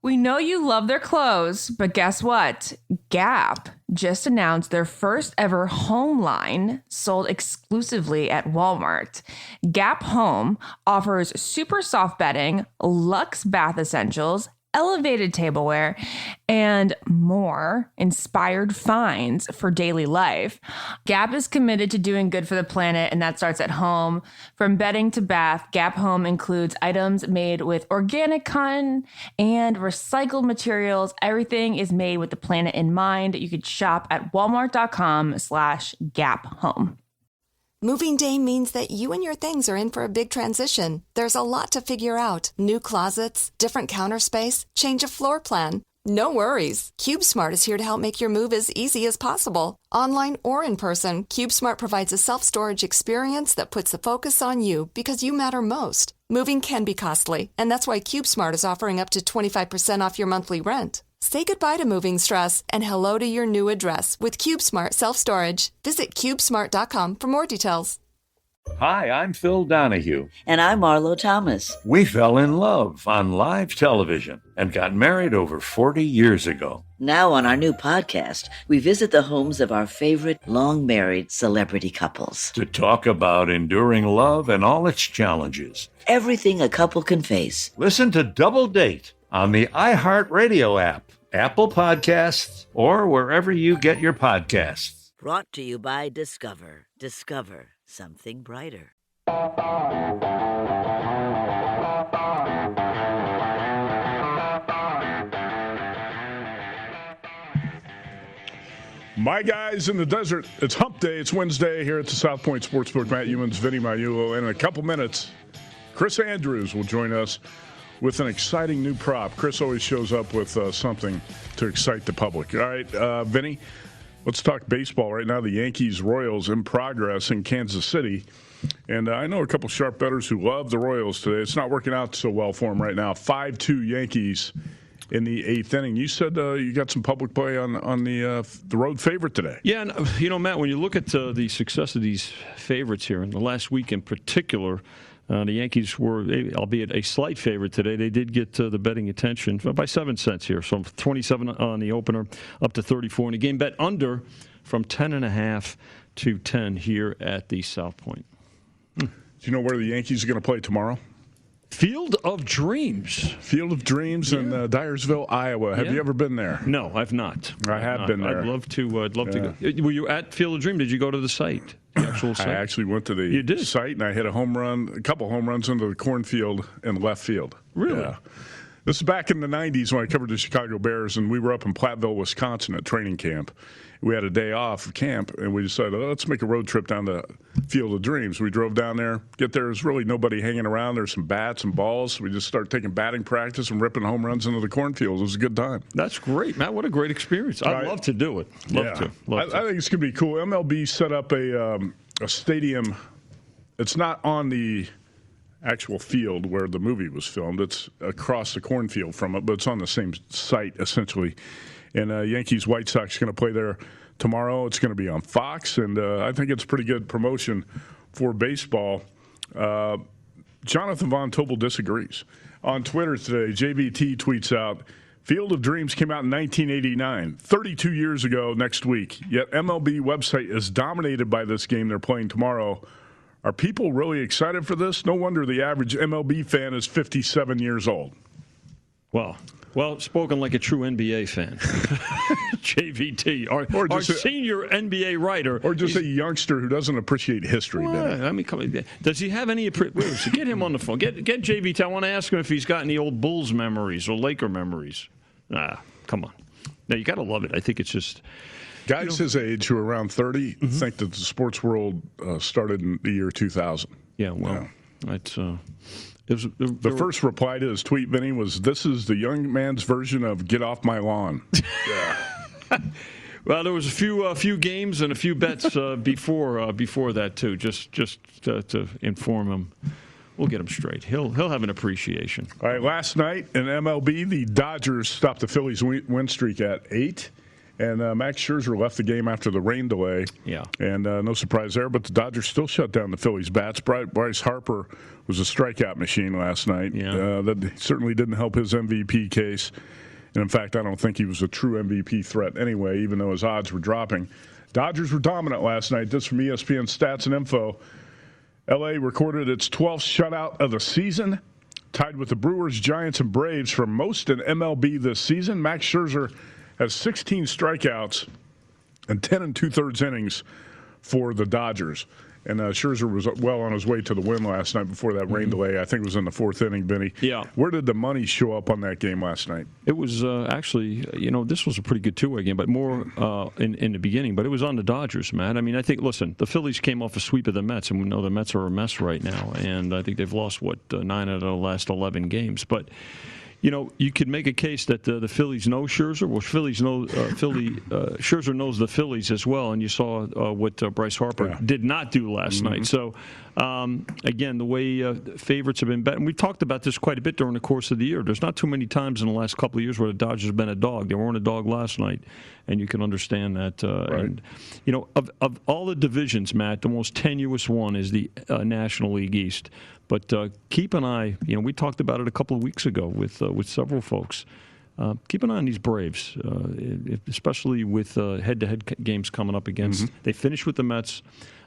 We know you love their clothes, but guess what? Gap just announced their first ever home line sold exclusively at Walmart. Gap Home offers super soft bedding, luxe bath essentials, elevated tableware, and more inspired finds for daily life. Gap is committed to doing good for the planet, and that starts at home. From bedding to bath, Gap Home includes items made with organic cotton and recycled materials. Everything is made with the planet in mind. You could shop at walmart.com/Gap Home. Moving day means that you and your things are in for a big transition. There's a lot to figure out. New closets, different counter space, change of floor plan. No worries. CubeSmart is here to help make your move as easy as possible. Online or in person, CubeSmart provides a self-storage experience that puts the focus on you because you matter most. Moving can be costly, and that's why CubeSmart is offering up to 25% off your monthly rent. Say goodbye to moving stress and hello to your new address with CubeSmart Self-Storage. Visit CubeSmart.com for more details. Hi, I'm Phil Donahue. And I'm Marlo Thomas. We fell in love on live television and got married over 40 years ago. Now on our new podcast, we visit the homes of our favorite long-married celebrity couples. To talk about enduring love and all its challenges. Everything a couple can face. Listen to Double Date on the iHeartRadio app, Apple Podcasts, or wherever you get your podcasts. Brought to you by Discover. Discover something brighter. My guys in the desert, it's hump day. It's Wednesday here at the South Point Sportsbook. Matt Youmans, Vinny Magliulo. And in a couple minutes, Chris Andrews will join us with an exciting new prop. Chris always shows up with something to excite the public. All right, Vinny, let's talk baseball right now. The Yankees-Royals in progress in Kansas City. And I know a couple sharp bettors who love the Royals today. It's not working out so well for them right now. 5-2 Yankees in the eighth inning. You said you got some public play on the road favorite today. Yeah, and, Matt, when you look at the success of these favorites here in the last week in particular, the Yankees were, albeit a slight favorite today, they did get the betting attention by 7 cents here. So 27 on the opener, up to 34. And a game bet under from 10.5 to 10 here at the South Point. Do you know where the Yankees are going to play tomorrow? Field of Dreams. Field of Dreams in Dyersville, Iowa. Have you ever been there? No, I've not. I have been there. I'd love to. I'd love to go. Were you at Field of Dreams? Did you go to the site? The actual site? I actually went to the site, and I hit a couple home runs into the cornfield and left field. Really? Yeah. This is back in the 90s when I covered the Chicago Bears, and we were up in Platteville, Wisconsin at training camp. We had a day off of camp, and we decided, let's make a road trip down to Field of Dreams. We drove down there. Get there, there's really nobody hanging around. There's some bats and balls. We just started taking batting practice and ripping home runs into the cornfield. It was a good time. That's great, Matt. What a great experience. I'd love to do it. Love to. I think it's going to be cool. MLB set up a stadium. It's not on the actual field where the movie was filmed. It's across the cornfield from it, but it's on the same site, essentially. And Yankees White Sox are going to play there tomorrow. It's going to be on Fox, and I think it's pretty good promotion for baseball. Jonathan Von Tobel disagrees. On Twitter today, JVT tweets out, Field of Dreams came out in 1989, 32 years ago next week, yet MLB website is dominated by this game they're playing tomorrow. Are people really excited for this? No wonder the average MLB fan is 57 years old. Wow. Well, spoken like a true NBA fan. JVT, our senior NBA writer. Or just a youngster who doesn't appreciate history. Well, I mean, does he have any appreciation? Get him on the phone. Get JVT. I want to ask him if he's got any old Bulls memories or Laker memories. Come on. Now, you got to love it. I think it's just... Guys his age who are around 30 think that the sports world started in the year 2000. Yeah, well, it's... The first reply to his tweet, Vinny, was, "This is the young man's version of get off my lawn." Well, there was a few games and a few bets before that too. Just to inform him, we'll get him straight. He'll have an appreciation. All right. Last night in MLB, the Dodgers stopped the Phillies' win streak at 8, And Max Scherzer left the game after the rain delay. Yeah. And no surprise there, but the Dodgers still shut down the Phillies' bats. Bryce Harper was a strikeout machine last night. Yeah. That certainly didn't help his MVP case. And in fact, I don't think he was a true MVP threat anyway, even though his odds were dropping. Dodgers were dominant last night. This from ESPN Stats and Info. L.A. recorded its 12th shutout of the season, tied with the Brewers, Giants, and Braves for most in MLB this season. Max Scherzer has 16 strikeouts and 10 2/3 innings for the Dodgers. And Scherzer was well on his way to the win last night before that rain delay. I think it was in the fourth inning, Benny. Yeah. Where did the money show up on that game last night? It was actually, this was a pretty good two-way game, but more in the beginning. But it was on the Dodgers, Matt. I mean, I think, listen, the Phillies came off a sweep of the Mets, and we know the Mets are a mess right now. And I think they've lost, 9 out of the last 11 games. But you could make a case that the Phillies know Scherzer. Well, Scherzer knows the Phillies as well, and you saw what Bryce Harper did not do last night. So, again, the way favorites have been bet, and we've talked about this quite a bit during the course of the year. There's not too many times in the last couple of years where the Dodgers have been a dog. They weren't a dog last night, and you can understand that. Right. And of all the divisions, Matt, the most tenuous one is the National League East. But keep an eye. We talked about it a couple of weeks ago with several folks. Keep an eye on these Braves, especially with head-to-head games coming up against. They finished with the Mets,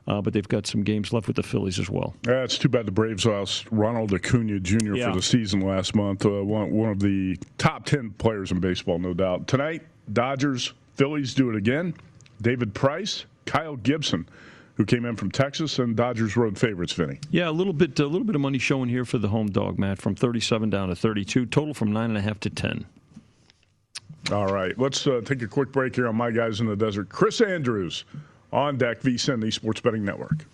but they've got some games left with the Phillies as well. Yeah, it's too bad the Braves lost Ronald Acuna Jr. for the season last month. One of the top 10 players in baseball, no doubt. Tonight, Dodgers, Phillies do it again. David Price, Kyle Gibson, who came in from Texas, and Dodgers road favorites, Vinny. Yeah, a little bit of money showing here for the home dog, Matt, from 37 down to 32. Total from 9.5 to 10. All right, let's take a quick break here on My Guys in the Desert. Chris Andrews on deck, VSiN, the Sports Betting Network.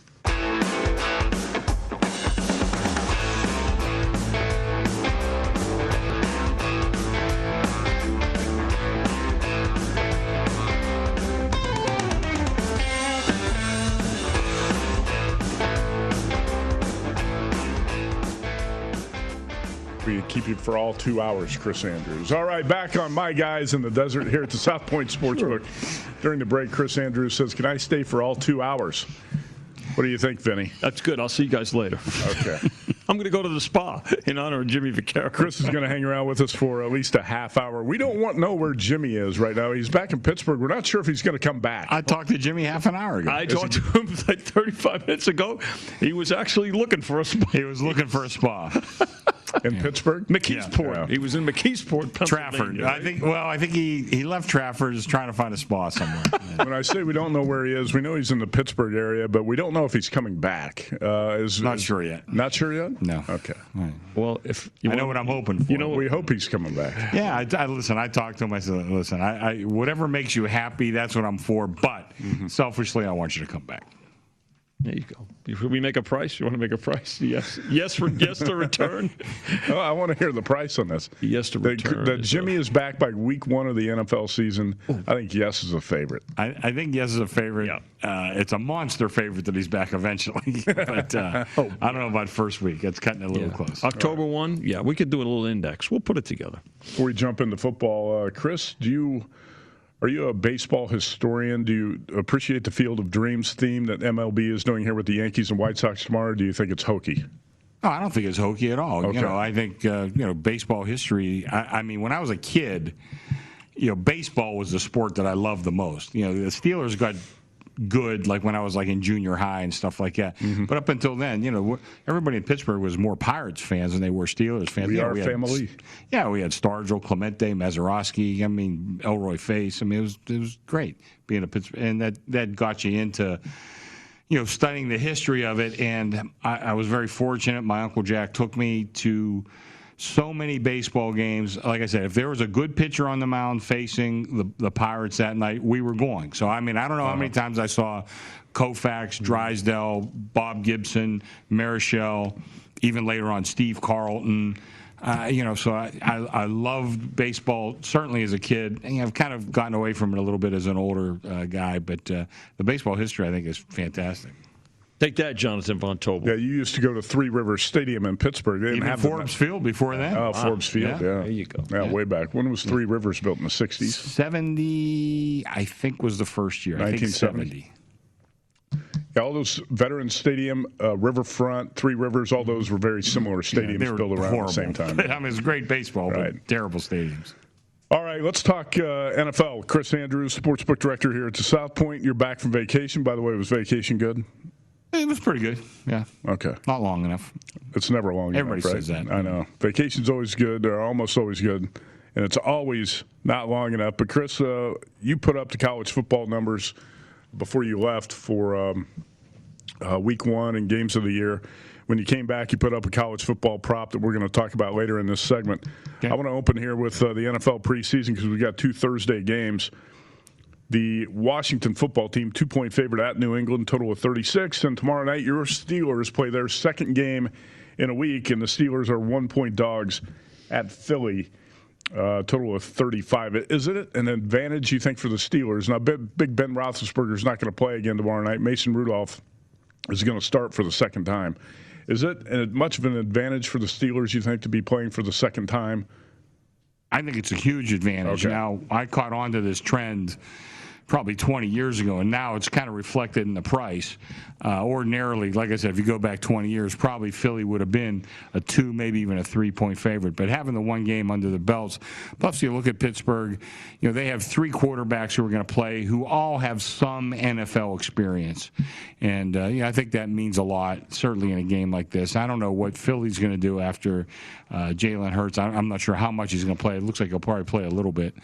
We keep you for all 2 hours, Chris Andrews. All right, back on My Guys in the Desert here at the South Point Sportsbook. During the break, Chris Andrews says, can I stay for all 2 hours? What do you think, Vinny? That's good. I'll see you guys later. Okay. I'm going to go to the spa in honor of Jimmy Vaccaro. Chris is going to hang around with us for at least a half hour. We don't know where Jimmy is right now. He's back in Pittsburgh. We're not sure if he's going to come back. I talked to Jimmy half an hour ago. I talked to him like 35 minutes ago. He was actually looking for a spa. He was looking for a spa. In Pittsburgh? McKeesport. Yeah. He was in McKeesport, Trafford. Right? I think he left Trafford, is trying to find a spa somewhere. When I say we don't know where he is, we know he's in the Pittsburgh area, but we don't know if he's coming back. Not sure yet. Not sure yet? No. Okay. Right. Well, if I know what I'm hoping for. We hope he's coming back. Yeah, I talked to him. I said, listen, I whatever makes you happy, that's what I'm for. But selfishly, I want you to come back. There you go. If we make a price, you want to make a price? Yes to return. Oh, I want to hear the price on this. Yes to return. That Jimmy is back by week 1 of the NFL season. I think yes is a favorite. I think yes is a favorite. Yeah. It's a monster favorite that he's back eventually. But I don't know about first week. It's cutting it a little close. October 1, we could do a little index. We'll put it together. Before we jump into football, Chris, are you a baseball historian? Do you appreciate the Field of Dreams theme that MLB is doing here with the Yankees and White Sox tomorrow? Or do you think it's hokey? No, I don't think it's hokey at all. Okay. I think baseball history. I mean, when I was a kid, baseball was the sport that I loved the most. The Steelers got good like when I was like in junior high and stuff like that. But up until then, everybody in Pittsburgh was more Pirates fans than they were Steelers fans. We are family. We had Stargell, Clemente, Mazeroski. I mean, Elroy Face. I mean, it was great being a Pittsburgh, and that got you into studying the history of it. And I was very fortunate. My Uncle Jack took me to so many baseball games. Like I said, if there was a good pitcher on the mound facing the Pirates that night, we were going. So, I mean, I don't know how many times I saw Koufax, Drysdale, Bob Gibson, Marichal, even later on Steve Carlton. So I loved baseball, certainly as a kid. And I've kind of gotten away from it a little bit as an older guy. But the baseball history, I think, is fantastic. Take that, Jonathan Von Tobel. Yeah, you used to go to Three Rivers Stadium in Pittsburgh. They didn't Even have Forbes Field before that. Oh, Forbes Field, yeah. There you go. Yeah, way back. When was Three Rivers built in the 60s? 70, I think, was the first year. 1970. Yeah, all those Veterans Stadium, Riverfront, Three Rivers, all those were very similar stadiums built around at the same time. I mean, it's great baseball, but terrible stadiums. All right, let's talk NFL. Chris Andrews, sportsbook director here at the South Point. You're back from vacation. By the way, was vacation good? It was pretty good, yeah. Okay. Not long enough. It's never long Everybody enough, right? says that. I know. Vacation's always good, or almost always good, and it's always not long enough. But, Chris, you put up the college football numbers before you left for week one and games of the year. When you came back, you put up a college football prop that we're going to talk about later in this segment. Okay. I want to open here with the NFL preseason because we got 2 Thursday games. The Washington football team, 2-point favorite at New England, total of 36. And tomorrow night, your Steelers play their second game in a week, and the Steelers are 1-point dogs at Philly, total of 35. Is it an advantage, you think, for the Steelers? Now, Big Ben Roethlisberger is not going to play again tomorrow night. Mason Rudolph is going to start for the second time. Is it much of an advantage for the Steelers, you think, to be playing for the second time? I think it's a huge advantage. Okay. Now, I caught on to this trend probably 20 years ago, and now it's kind of reflected in the price. Ordinarily, like I said, if you go back 20 years, probably Philly would have been a 2, maybe even a 3-point favorite. But having the one game under the belts, plus you look at Pittsburgh, they have 3 quarterbacks who are going to play who all have some NFL experience. And I think that means a lot, certainly in a game like this. I don't know what Philly's going to do after Jalen Hurts. I'm not sure how much he's going to play. It looks like he'll probably play a little bit.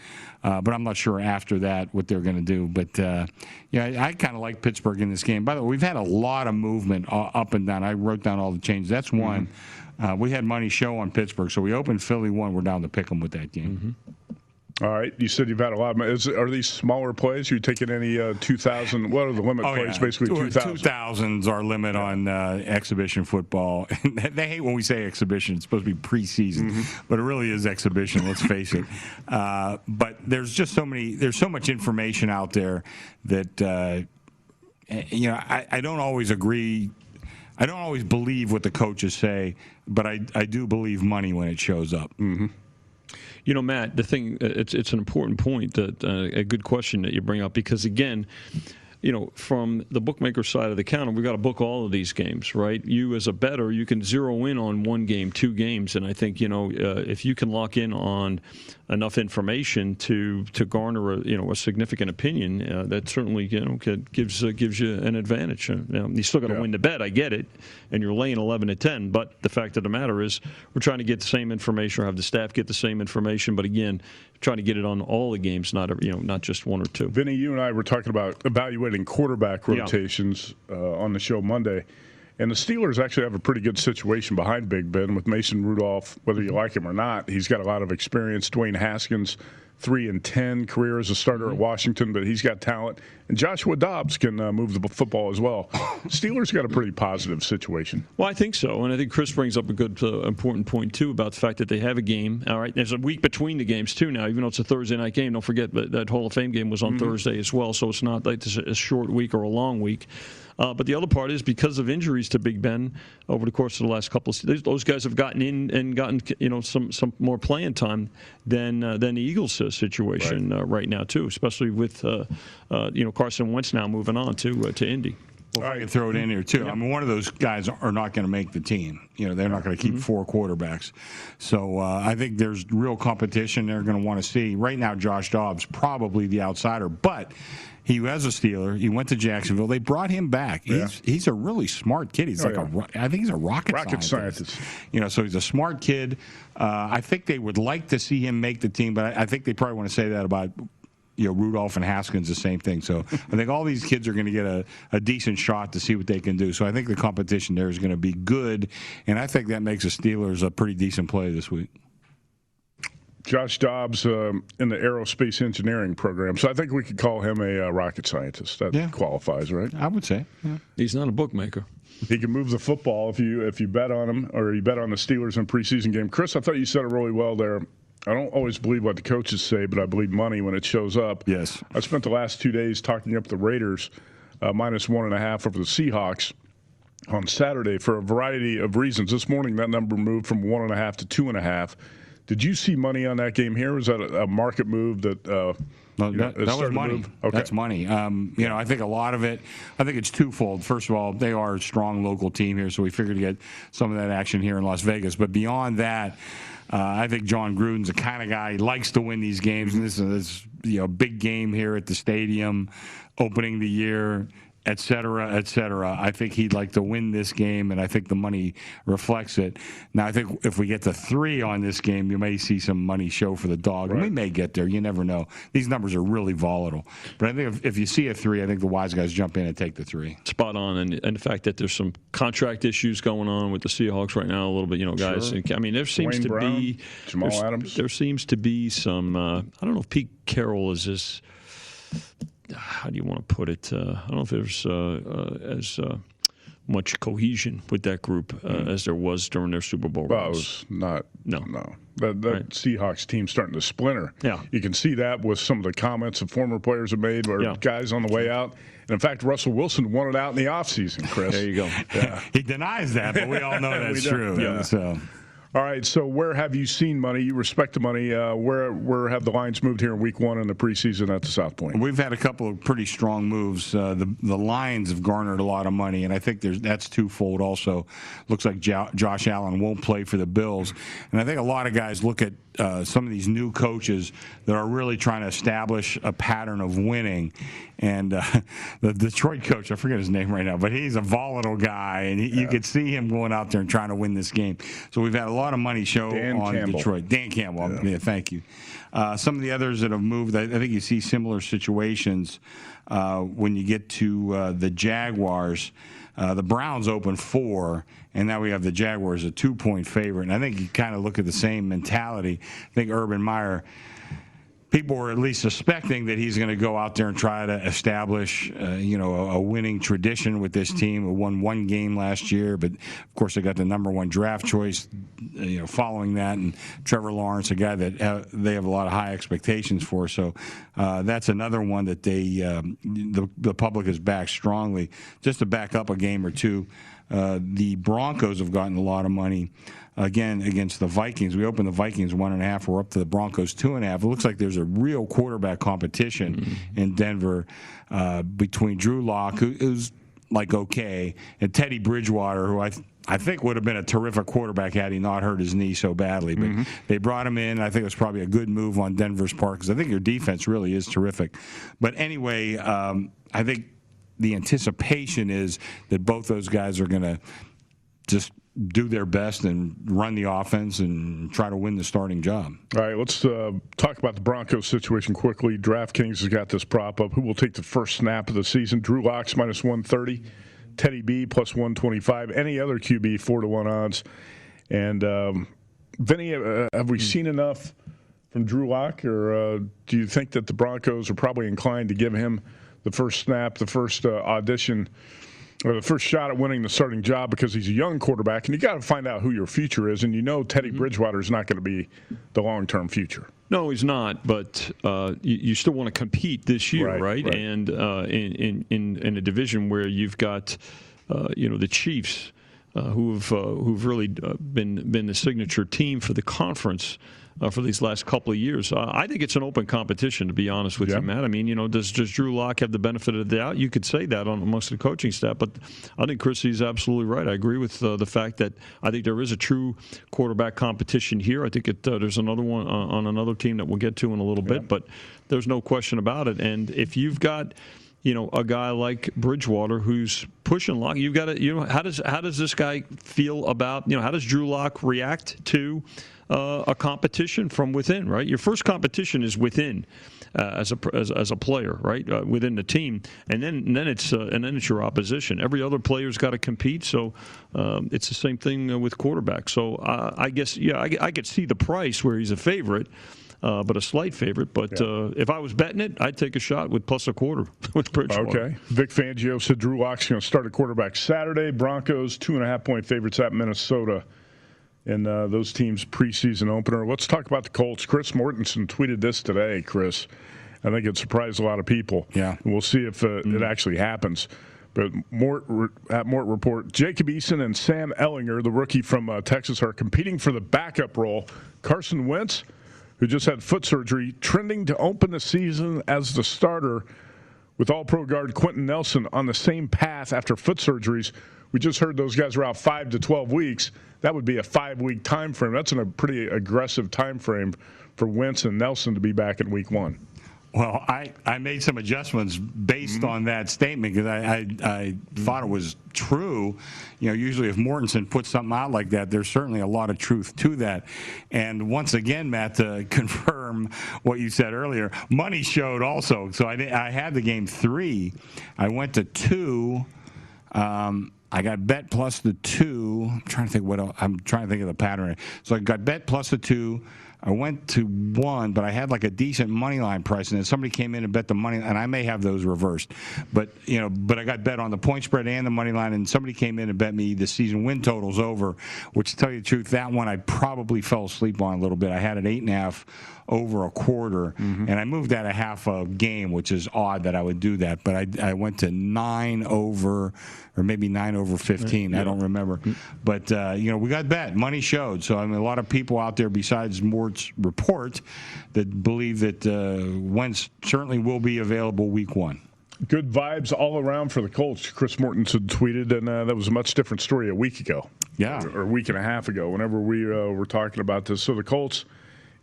But I'm not sure after that what they're going to do. But, I kind of like Pittsburgh in this game. By the way, we've had a lot of movement up and down. I wrote down all the changes. That's one. We had money show on Pittsburgh, so we opened Philly 1. We're down to pick 'em with that game. All right. You said you've had a lot of money. Are these smaller plays? Are you taking any 2,000? What are the limit plays? Yeah. Basically 2,000. 2,000's our limit on exhibition football. They hate when we say exhibition. It's supposed to be preseason, but it really is exhibition. Let's face it. But there's just there's so much information out there that I don't always agree. I don't always believe what the coaches say, but I do believe money when it shows up. Matt, the thing, it's an important point, that a good question that you bring up, because, again, from the bookmaker side of the counter, we've got to book all of these games, right? You, as a bettor, you can zero in on 1 game, 2 games, and I think, if you can lock in on enough information to garner a significant opinion, that certainly gives you an advantage. You still got to win the bet. I get it, and you're laying 11-10. But the fact of the matter is, we're trying to get the same information, or have the staff get the same information. But again, trying to get it on all the games, not just 1 or 2. Vinny, you and I were talking about evaluating quarterback rotations on the show Monday. And the Steelers actually have a pretty good situation behind Big Ben with Mason Rudolph, whether you like him or not. He's got a lot of experience. Dwayne Haskins, 3-10 career as a starter at Washington, but he's got talent. And Joshua Dobbs can move the football as well. Steelers got a pretty positive situation. Well, I think so, and I think Chris brings up a good, important point, too, about the fact that they have a game. All right, there's a week between the games, too, now, even though it's a Thursday night game. Don't forget that Hall of Fame game was on Thursday as well, so it's not like a short week or a long week. But the other part is, because of injuries to Big Ben over the course of the last couple of seasons, those guys have gotten in and gotten some more playing time than the Eagles situation right now too, especially with Carson Wentz now moving on to Indy. Well, I can throw it in here too. I mean, one of those guys are not going to make the team. They're not going to keep 4 quarterbacks. So I think there's real competition they're going to want to see. Right now, Josh Dobbs probably the outsider, but he was a Steeler. He went to Jacksonville. They brought him back. He's a really smart kid. He's I think he's a rocket scientist. So he's a smart kid. I think they would like to see him make the team, but I think they probably want to say that about Rudolph and Haskins, the same thing. So I think all these kids are going to get a decent shot to see what they can do. So I think the competition there is going to be good, and I think that makes the Steelers a pretty decent play this week. Josh Dobbs in the aerospace engineering program. So I think we could call him a rocket scientist. That qualifies, right? I would say. Yeah. He's not a bookmaker. He can move the football if you bet on him, or you bet on the Steelers in preseason game. Chris, I thought you said it really well there. I don't always believe what the coaches say, but I believe money when it shows up. Yes. I spent the last 2 days talking up the Raiders, -1.5 over the Seahawks. on Saturday for a variety of reasons. This morning, that number moved from 1.5 to 2.5. Did you see money on that game here? Was that a market move that? No, that was money. Okay. That's money. I think a lot of it, I think it's twofold. First of all, they are a strong local team here, so we figured to get some of that action here in Las Vegas. But beyond that, I think John Gruden's the kind of guy who likes to win these games, and this is a big game here at the stadium, opening the year, et cetera, et cetera. I think he'd like to win this game, and I think the money reflects it. Now, I think if we get to 3 on this game, you may see some money show for the dog, and we may get there. You never know. These numbers are really volatile. But I think if you see a 3, I think the wise guys jump in and take the 3. Spot on, and the fact that there's some contract issues going on with the Seahawks right now a little bit, guys. Sure. I mean, there seems to be Jamal Adams. There seems to be some. I don't know if Pete Carroll is this. How do you want to put it? I don't know if there's as much cohesion with that group as there was during their Super Bowl runs. Well, it was not. No. That right. Seahawks team starting to splinter. Yeah. You can see that with some of the comments that former players have made or guys on the way out. And, in fact, Russell Wilson won it out in the offseason, Chris. There you go. Yeah. He denies that, but we all know that's true. Yeah. So. All right, so where have you seen money? You respect the money. Where have the lines moved here in week 1 in the preseason at the South Point? We've had a couple of pretty strong moves. The lines have garnered a lot of money, and I think that's twofold also. Looks like Josh Allen won't play for the Bills. And I think a lot of guys look at some of these new coaches that are really trying to establish a pattern of winning. And the Detroit coach, I forget his name right now, but he's a volatile guy, and you could see him going out there and trying to win this game. So we've had a lot of money show on Detroit. Dan Campbell, thank you. Some of the others that have moved, I think you see similar situations when you get to the Jaguars. The Browns open 4, and now we have the Jaguars a 2-point favorite. And I think you kind of look at the same mentality. I think Urban Meyer, people were at least suspecting that he's going to go out there and try to establish, a winning tradition with this team. We won 1 game last year, but of course they got the number 1 draft choice, following that, and Trevor Lawrence, a guy that they have a lot of high expectations for. So that's another one that the public has backed strongly. Just to back up a game or two, the Broncos have gotten a lot of money. Again, against the Vikings. We opened the Vikings 1.5. We're up to the Broncos 2.5. It looks like there's a real quarterback competition in Denver between Drew Lock, who's okay, and Teddy Bridgewater, who I think would have been a terrific quarterback had he not hurt his knee so badly. But they brought him in. I think it was probably a good move on Denver's part because I think your defense really is terrific. But anyway, I think the anticipation is that both those guys are going to just do their best and run the offense and try to win the starting job. All right, let's talk about the Broncos situation quickly. DraftKings has got this prop up. Who will take the first snap of the season? Drew Lock's minus 130, Teddy B plus 125, any other QB 4-1 odds. And Vinny, have we seen enough from Drew Lock, or do you think that the Broncos are probably inclined to give him the first snap, the first audition, or the first shot at winning the starting job because he's a young quarterback, and you got to find out who your future is, and Teddy Bridgewater is not going to be the long-term future. No, he's not, but you still want to compete this year, right? And in a division where you've got, the Chiefs, who've really been the signature team for the conference for these last couple of years. I think it's an open competition, to be honest with you, Matt. I mean, does Drew Lock have the benefit of the doubt? You could say that on amongst the coaching staff, but I think Chrissy's absolutely right. I agree with the fact that I think there is a true quarterback competition here. I think there's another one on another team that we'll get to in a little bit, but there's no question about it. And if you've got a guy like Bridgewater who's pushing Lock, you've got to, how does this guy feel about, how does Drew Lock react to a competition from within, right? Your first competition is within as a player, right? Within the team, and then it's your opposition. Every other player's got to compete, so it's the same thing with quarterbacks. So I guess I could see the price where he's a favorite. But a slight favorite. But if I was betting it, I'd take a shot with plus a quarter with Bridgewater. Okay. Vic Fangio said Drew Lock's going to start at quarterback Saturday. Broncos 2.5-point favorites at Minnesota in those teams' preseason opener. Let's talk about the Colts. Chris Mortensen tweeted this today, Chris. I think it surprised a lot of people. Yeah. We'll see if it actually happens. But at Mort Report, Jacob Eason and Sam Ellinger, the rookie from Texas, are competing for the backup role. Carson Wentz, who just had foot surgery, trending to open the season as the starter, with All-Pro guard Quentin Nelson on the same path after foot surgeries. We just heard those guys were out 5 to 12 weeks. That would be a 5-week time frame. That's a pretty aggressive time frame for Wentz and Nelson to be back in week 1. Well, I made some adjustments based on that statement because I thought it was true. Usually if Mortensen puts something out like that, there's certainly a lot of truth to that. And once again, Matt, to confirm what you said earlier, money showed also. So I had the game 3. I went to 2. I got bet plus the 2. I'm trying to think of the pattern. So I got bet plus the 2. I went to 1, but I had like a decent money line price, and then somebody came in and bet the money, and I may have those reversed. But I got bet on the point spread and the money line, and somebody came in and bet me the season win totals over, which, to tell you the truth, that one I probably fell asleep on a little bit. I had an 8.5 over a quarter, and I moved that a half a game, which is odd that I would do that. But I went to 9 over, or maybe 9 over 15. I don't remember. But, we got bet. Money showed. So, a lot of people out there besides Mort's report that believe that Wentz certainly will be available week 1. Good vibes all around for the Colts, Chris Mortensen tweeted, and that was a much different story a week ago. Yeah. Or a week and a half ago, whenever we were talking about this. So the Colts,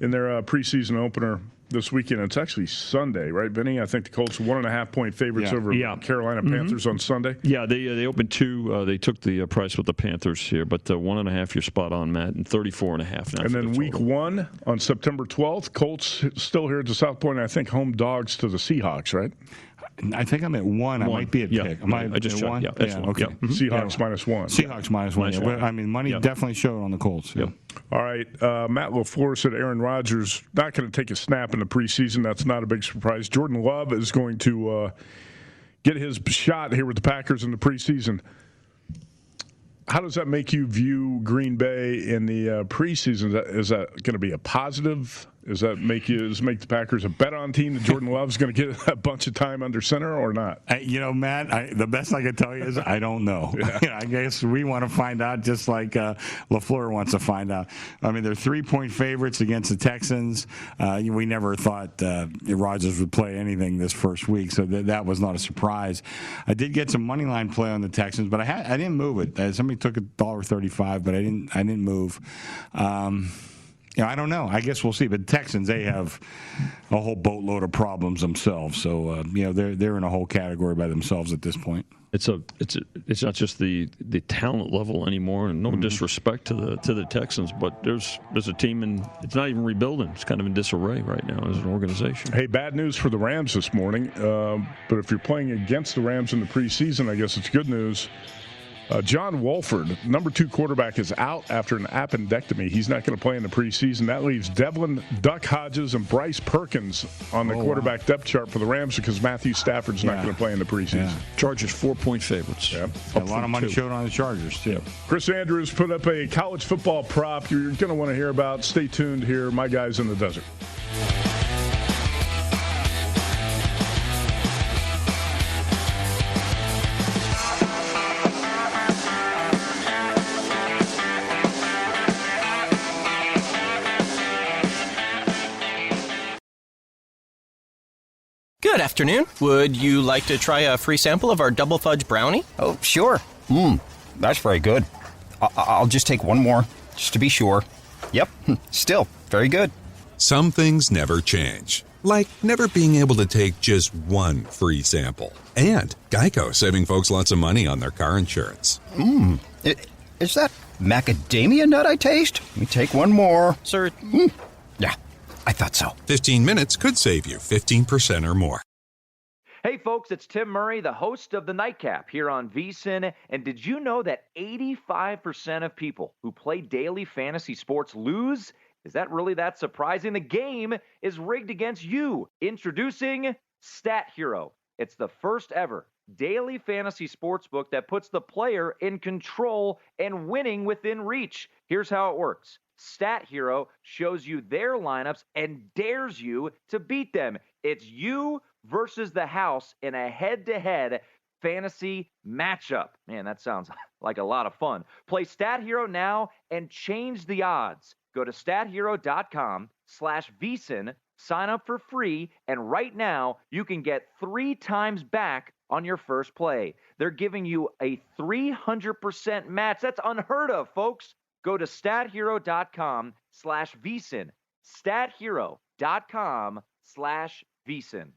in their preseason opener this weekend, it's actually Sunday, right, Vinny? I think the Colts 1.5-point favorites over Carolina Panthers on Sunday. Yeah, they opened 2. They took the price with the Panthers here, but 1.5, you're spot on, Matt, and 34.5 now. And then week 1 on September 12th, Colts still here at the South Point, I think home dogs to the Seahawks, right? I think I'm at 1. I might be at pick. I just checked. 1? Yeah, that's 1. Okay. Yeah. Seahawks -1. Seahawks -1. Money definitely showed on the Colts. Yeah. All right. Matt LaFleur said Aaron Rodgers not going to take a snap in the preseason. That's not a big surprise. Jordan Love is going to get his shot here with the Packers in the preseason. How does that make you view Green Bay in the preseason? Is that going to be a positive? Does that make the Packers a bet-on team that Jordan Love's going to get a bunch of time under center or not? Matt, the best I can tell you is I don't know. Yeah. I guess we want to find out just like LaFleur wants to find out. They're 3-point favorites against the Texans. We never thought Rodgers would play anything this first week, so that was not a surprise. I did get some money line play on the Texans, but I didn't move it. Somebody took $1.35, but I didn't move. I don't know. I guess we'll see. But Texans, they have a whole boatload of problems themselves. So they're in a whole category by themselves at this point. It's not just the talent level anymore, and no disrespect to the Texans, but there's a team, and it's not even rebuilding. It's kind of in disarray right now as an organization. Hey, bad news for the Rams this morning. But if you're playing against the Rams in the preseason, I guess it's good news. John Wolford, number 2 quarterback, is out after an appendectomy. He's not going to play in the preseason. That leaves Devlin, Duck Hodges, and Bryce Perkins on the quarterback depth chart for the Rams because Matthew Stafford's not going to play in the preseason. Yeah. Chargers 4-point favorites. Yeah. A lot of money showed on the Chargers, too. Chris Andrews put up a college football prop you're going to want to hear about. Stay tuned here. My Guys in the Desert. Good afternoon. Would you like to try a free sample of our double fudge brownie? Oh, sure. That's very good. I'll just take one more, just to be sure. Yep, still very good. Some things never change, like never being able to take just one free sample. And Geico saving folks lots of money on their car insurance. Is that macadamia nut I taste? Let me take one more. Sir? Yeah, I thought so. 15 minutes could save you 15% or more. Hey folks, it's Tim Murray, the host of The Nightcap here on VSiN. And did you know that 85% of people who play daily fantasy sports lose? Is that really that surprising? The game is rigged against you. Introducing Stat Hero. It's the first ever daily fantasy sports book that puts the player in control and winning within reach. Here's how it works. Stat Hero shows you their lineups and dares you to beat them. It's you versus the house in a head-to-head fantasy matchup. Man, that sounds like a lot of fun. Play Stat Hero now and change the odds. Go to stathero.com/VSiN, sign up for free, and right now you can get 3 times back on your first play. They're giving you a 300% match. That's unheard of, folks. Go to stathero.com/VSiN. stathero.com/VSiN.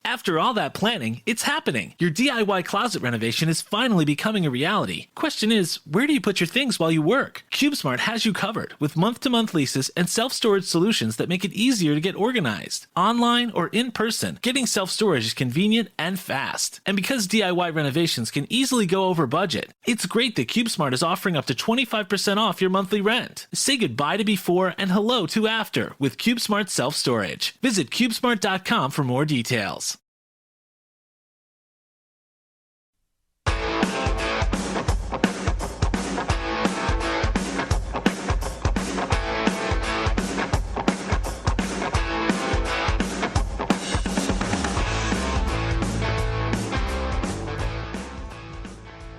After all that planning, it's happening. Your DIY closet renovation is finally becoming a reality. Question is, where do you put your things while you work? CubeSmart has you covered with month-to-month leases and self-storage solutions that make it easier to get organized. Online or in person, getting self-storage is convenient and fast. And because DIY renovations can easily go over budget, it's great that CubeSmart is offering up to 25% off your monthly rent. Say goodbye to before and hello to after with CubeSmart self-storage. Visit CubeSmart.com for more details.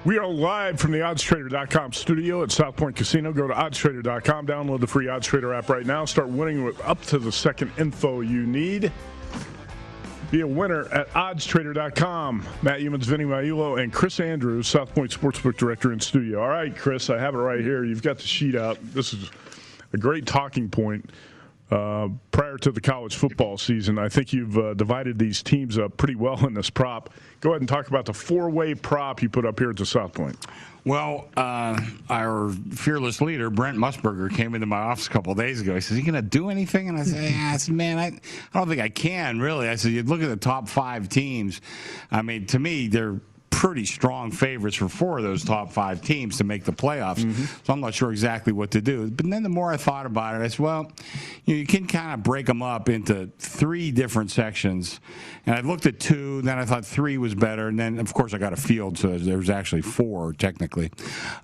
We are live from the oddstrader.com studio at South Point Casino. Go to oddstrader.com, download the free OddsTrader app right now. Start winning with up to the second info you need. Be a winner at oddstrader.com. Matt Humans, Vinny Maiulo, and Chris Andrews, South Point Sportsbook Director in studio. All right, Chris, I have it right here. You've got the sheet out. This is a great talking point. Prior to the college football season, I think you've divided these teams up pretty well in this prop. Go ahead and talk about the four-way prop you put up here at the South Point. Well, our fearless leader, Brent Musburger, came into my office a couple of days ago. He says, "Are you going to do anything?" And I said, "Man, I don't think I can, really." I said, "You look at the top 5 teams. I mean, to me, they're pretty strong favorites for 4 of those top 5 teams to make the playoffs. So I'm not sure exactly what to do." But then the more I thought about it, I said, well, you can kind of break them up into 3 different sections. And I looked at 2, then I thought 3 was better. And then, of course, I got a field, so there was actually 4 technically.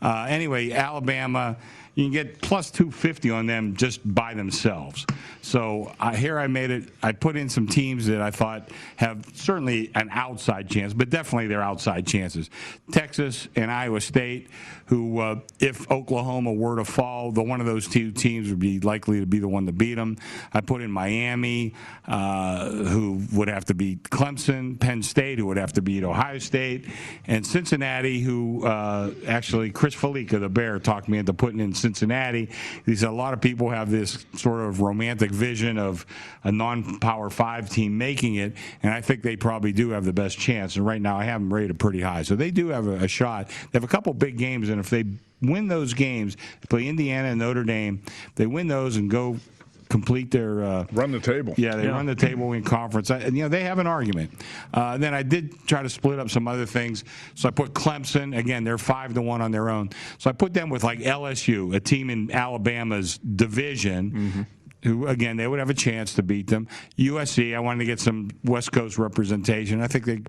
Anyway, Alabama, you can get plus 250 on them just by themselves. So here I made it. I put in some teams that I thought have certainly an outside chance, but definitely they're outside chances. Texas and Iowa State, who, if Oklahoma were to fall, one of those 2 teams would be likely to be the one to beat them. I put in Miami, who would have to beat Clemson, Penn State, who would have to beat Ohio State, and Cincinnati, who actually Chris Felica, the Bear, talked me into putting in Cincinnati. He said a lot of people have this sort of romantic vision of a non-Power 5 team making it, and I think they probably do have the best chance. And right now I have them rated pretty high. So they do have a shot. They have a couple big games, and if they win those games, they play Indiana and Notre Dame, they win those and go complete their run the table. Yeah, they run the table in conference. They have an argument. Then I did try to split up some other things. So I put Clemson. Again, they're 5-1 on their own. So I put them with like LSU, a team in Alabama's division. Who, again, they would have a chance to beat them. USC, I wanted to get some West Coast representation. I think they,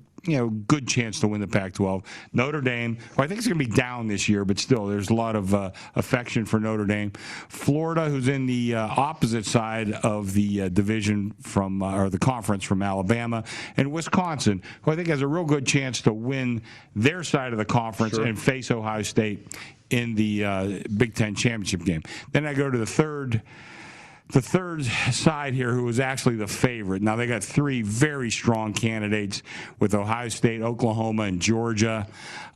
good chance to win the Pac-12. Notre Dame, I think it's going to be down this year, but still, there's a lot of affection for Notre Dame. Florida, who's in the opposite side of the division or the conference from Alabama, and Wisconsin, who I think has a real good chance to win their side of the conference and face Ohio State in the Big Ten championship game. Then I go to the third side here, who is actually the favorite. Now, they got 3 very strong candidates with Ohio State, Oklahoma, and Georgia.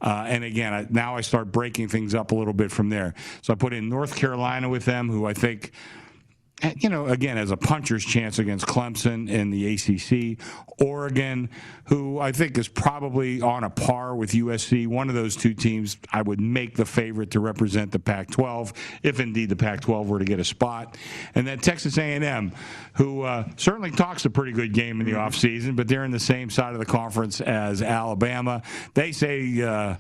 And again, now I start breaking things up a little bit from there. So I put in North Carolina with them, who I think, again, has a puncher's chance against Clemson in the ACC. Oregon, who I think is probably on a par with USC. One of those 2 teams I would make the favorite to represent the Pac-12, if indeed the Pac-12 were to get a spot. And then Texas A&M, who certainly talks a pretty good game in the offseason, but they're in the same side of the conference as Alabama. They say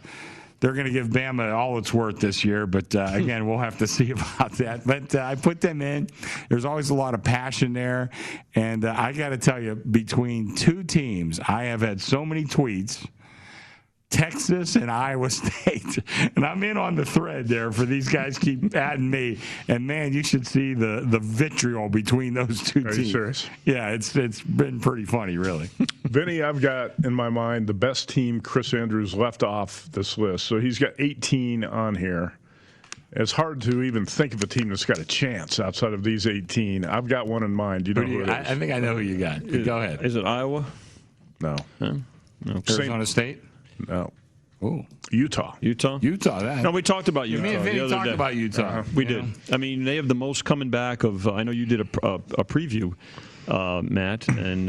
they're going to give Bama all it's worth this year, but again, we'll have to see about that. But I put them in. There's always a lot of passion there, and I got to tell you, between 2 teams, I have had so many tweets. Texas and Iowa State. And I'm in on the thread there for these guys keep adding me. And, man, you should see the vitriol between those 2 teams. Are you serious? Yeah, it's been pretty funny, really. Vinny, I've got in my mind the best team Chris Andrews left off this list. So he's got 18 on here. It's hard to even think of a team that's got a chance outside of these 18. I've got one in mind. You know who it is? I think I know who you got. Go ahead. Is it Iowa? No. No. Arizona State? No. Oh. Utah. No, we talked about Utah. Me and Vinny talked about Utah. We did. I mean, they have the most coming back of. I know you did a preview, Matt, and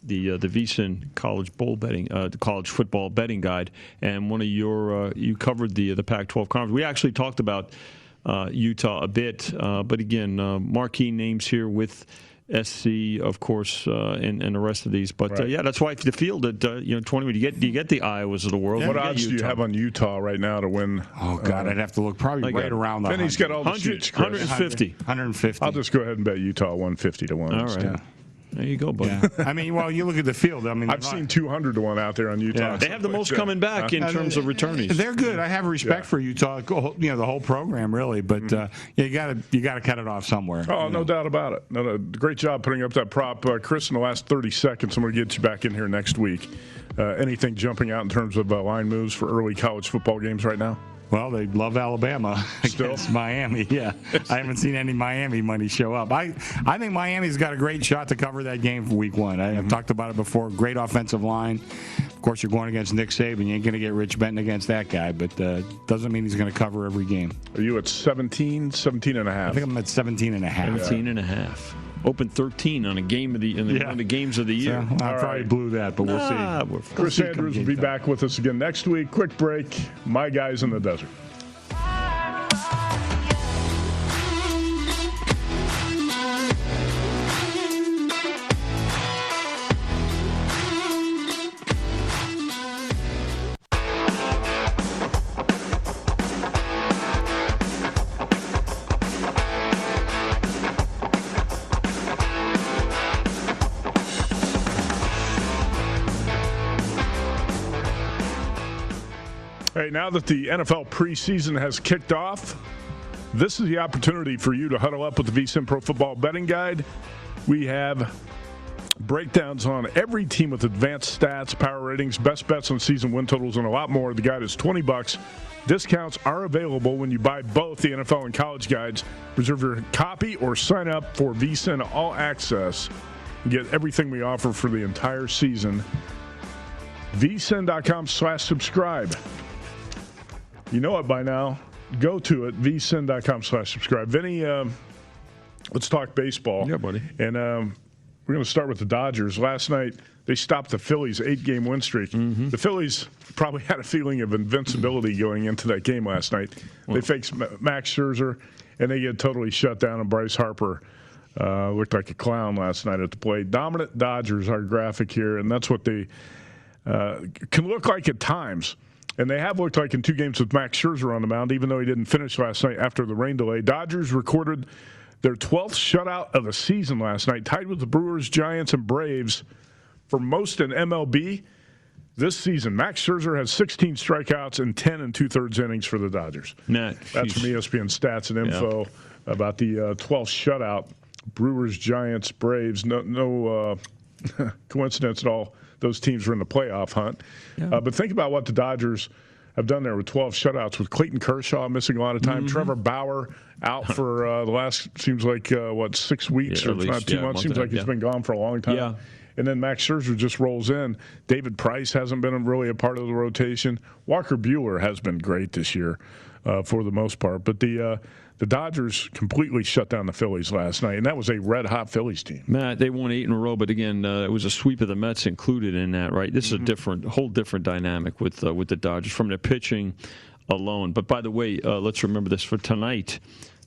the VSiN college bowl betting, the college football betting guide, and one of your you covered the Pac-12 conference. We actually talked about Utah a bit, but again, marquee names here with SC, of course, and the rest of these. But right. yeah, that's why the field at 20. Do you get the Iowas of the world? What odds do you have on Utah right now to win? Oh God, I'd have to look probably right around the. Then he's got all the sheets, Chris. 150. I'll just go ahead and bet Utah 150 to 1. All right. Yeah. There you go, buddy. Yeah. I mean, well, you look at the field. I mean, I've seen 200 to 1 out there on Utah. Yeah. They have the most coming back in terms of returnees. They're good. I have respect for Utah. The whole program really, but you got to cut it off somewhere. Oh, no doubt about it. No, great job putting up that prop, Chris. In the last 30 seconds, I'm going to get you back in here next week. Anything jumping out in terms of line moves for early college football games right now? Well, they love Alabama against Miami. Yeah, I haven't seen any Miami money show up. I think Miami's got a great shot to cover that game for Week 1. I've talked about it before. Great offensive line. Of course, you're going against Nick Saban. You ain't going to get Rich Benton against that guy, but doesn't mean he's going to cover every game. Are you at 17 and a half? I think I'm at 17 and a half. 17 and a half. Open 13 on a game of one of the games of the year. So, I probably blew that, but we'll see. Chris Andrews will be back with us again next week. Quick break. My guys in the desert. Hey, now that the NFL preseason has kicked off, this is the opportunity for you to huddle up with the VSiN Pro Football Betting Guide. We have breakdowns on every team with advanced stats, power ratings, best bets on season win totals, and a lot more. The guide is $20. Discounts are available when you buy both the NFL and college guides. Reserve your copy or sign up for VSiN All Access and get everything we offer for the entire season. vsin.com/subscribe. You know it by now. Go to it, vsin.com/subscribe. Vinny, let's talk baseball. Yeah, buddy. And we're going to start with the Dodgers. Last night, they stopped the Phillies' 8-game win streak. Mm-hmm. The Phillies probably had a feeling of invincibility going into that game last night. They faced Max Scherzer, and they get totally shut down, and Bryce Harper looked like a clown last night at the plate. Dominant Dodgers, our graphic here, and that's what they can look like at times. And they have looked like in 2 games with Max Scherzer on the mound, even though he didn't finish last night after the rain delay. Dodgers recorded their 12th shutout of the season last night, tied with the Brewers, Giants, and Braves for most in MLB this season. Max Scherzer has 16 strikeouts and 10 2/3 innings for the Dodgers. That's from ESPN Stats and Info about the 12th shutout. Brewers, Giants, Braves. No coincidence at all. Those teams were in the playoff hunt. Yeah. But think about what the Dodgers have done there with 12 shutouts, with Clayton Kershaw missing a lot of time. Mm-hmm. Trevor Bauer out for the last, seems like, 6 weeks or least, 2 months. Seems like he's been gone for a long time. Yeah. And then Max Scherzer just rolls in. David Price hasn't been really a part of the rotation. Walker Buehler has been great this year for the most part. But the Dodgers completely shut down the Phillies last night, and that was a red-hot Phillies team. Matt, they won 8 in a row, but again, it was a sweep of the Mets included in that, right? This is a whole different dynamic with the Dodgers from their pitching alone. But by the way, let's remember this for tonight.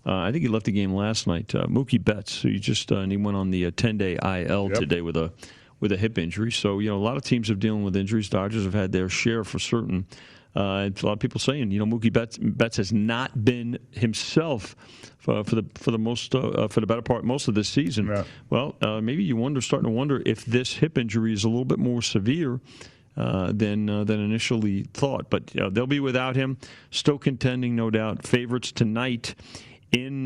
I think he left the game last night. Mookie Betts, who and he went on the 10-day IL today with a hip injury. So a lot of teams are dealing with injuries. Dodgers have had their share for certain. A lot of people saying, Mookie Betts has not been himself for the better part most of this season. Yeah. Well, maybe starting to wonder if this hip injury is a little bit more severe than initially thought. But they'll be without him, still contending, no doubt. Favorites tonight in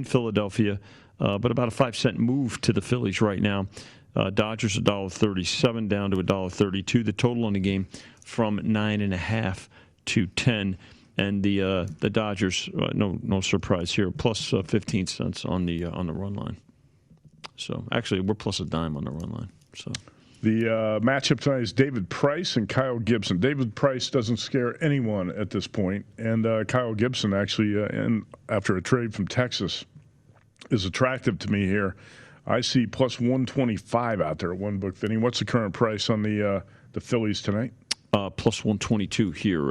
Philadelphia, but about a 5-cent move to the Phillies right now. Dodgers $1.37 down to $1.32. The total on the game from 9.5 to 10. And the Dodgers, no surprise here, plus 15 cents on the run line. So actually, we're plus a dime on the run line. So the matchup tonight is David Price and Kyle Gibson. David Price doesn't scare anyone at this point, and Kyle Gibson actually, after a trade from Texas, is attractive to me here. I see plus 125 out there at one book. Vinny, what's the current price on the Phillies tonight? Plus 122 here